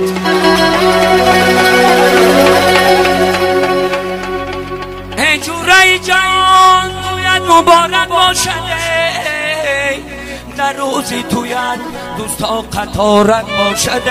ای جورای جان تویت مبارک باشد، در روزی تویت دوستا قطارت باشد.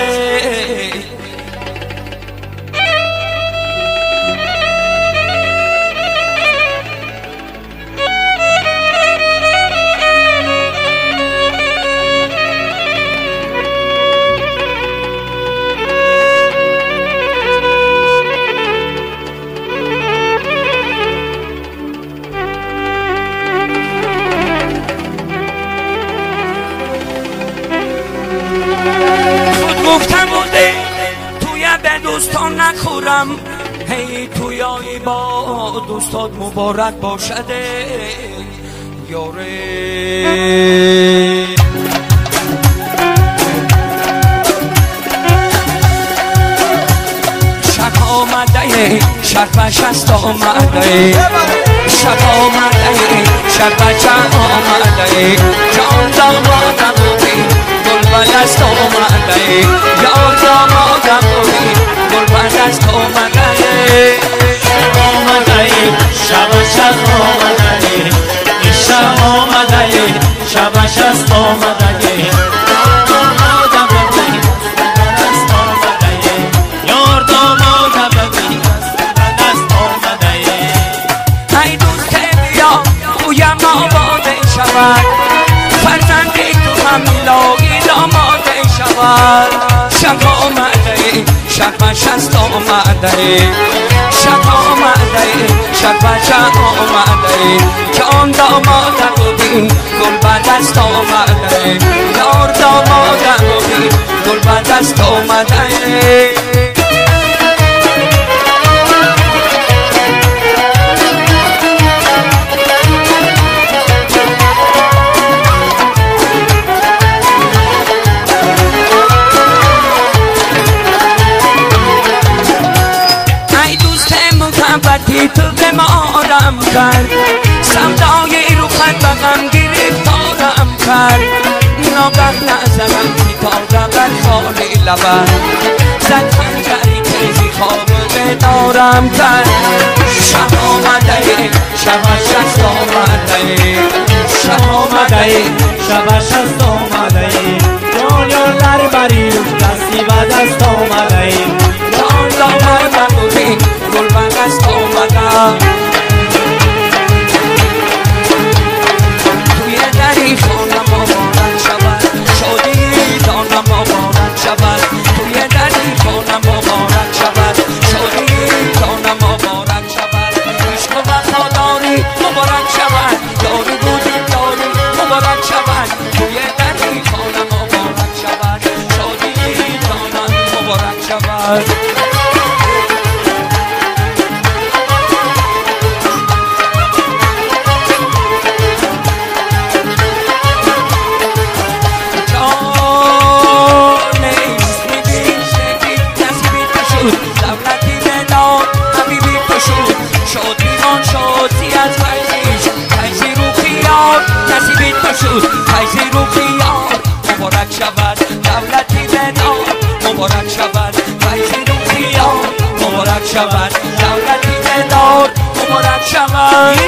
گفتم بوده توی به دوستان نخورم، هی تویایی با دوستات مبارک باشده یاره. شب آمده شب بشست آمده، شب آمده شب بچه آمده، جان دامادم بودی گل بدست آمده، یار دامادم بودی گل بدست آمده. شب آمده شب شست آمده، شب آمده شب شست آمده، یار دامادم بودی گل بدست آمده، یار دامادم بودی گل بدست آمده. ای دوست بیا تویم آباده شود، فرزندی تو هم لایی داماده شود. شب آمده شب شست آمده، شب آمده شب بچه آمده، جان دامادم بودی گل بدست آمده، یار دامادم بودی گل بدست آمده. محبتی تو به مارم کرد، سودای رو خط بغم گرفتارم کرد، ناگه نظرم پیتارم بر خالی لبم، زد خنجری تیزی خواب بدارم کرد. شب آمده شب شست آمده، شب آمده شب شست آمده، جان یار در بری دستی به دست آمده، جان دامادم بودی گل بدست آمدم. توی دری خانم مبارک شود، شادی دانم مبارک شود، توی دری خانم مبارک شود، شادی دانم مبارک شود، عشق و وفاداری مبارک شود، یاری بودی یاری مبارک شود، توی دری خانم مبارک شود، شادی دانم مبارک شود. فیضی رو خیار مبارک شود، دولتی بدار مبارک شود، فیضی رو خیار مبارک شود، دولتی بدار مبارک شود.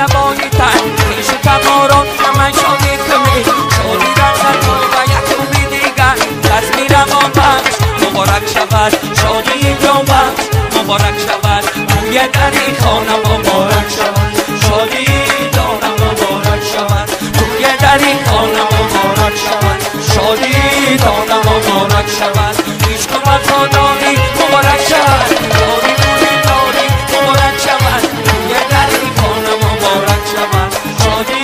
لبایی تن پیش تماران همه شادی کنی، شادی در تو و یک خوبی دیگر تصویر آن بخش مبارک شود، شادی جان بخش مبارک شود، روی دری خانم مبارک شود، شادی دانم مبارک شود، روی دری خانم مبارک شود، شادی دانم مبارک شود، عشق و وفاداری مبارک شود، یاری بودی یاری مبارک شود، روی دری خانم مبارک شود، شادی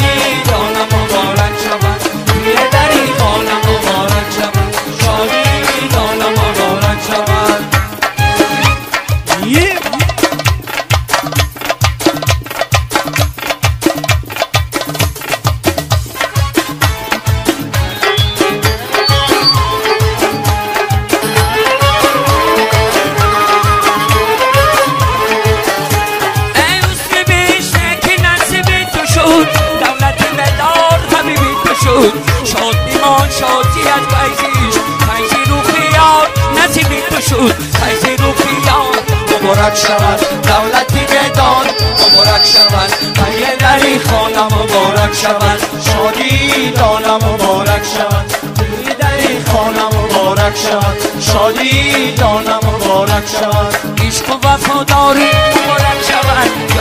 دانم مبارک شود، روی دری خانم مبارک شود، شادی دانم مبارک شود. مبارک شود دولتی بدان مبارک شود و یه دری خانه مبارک شود شادی دانم مبارک شود یه دری خانه مبارک شود شادی دانم مبارک شود عشق و وفاداری مبارک شود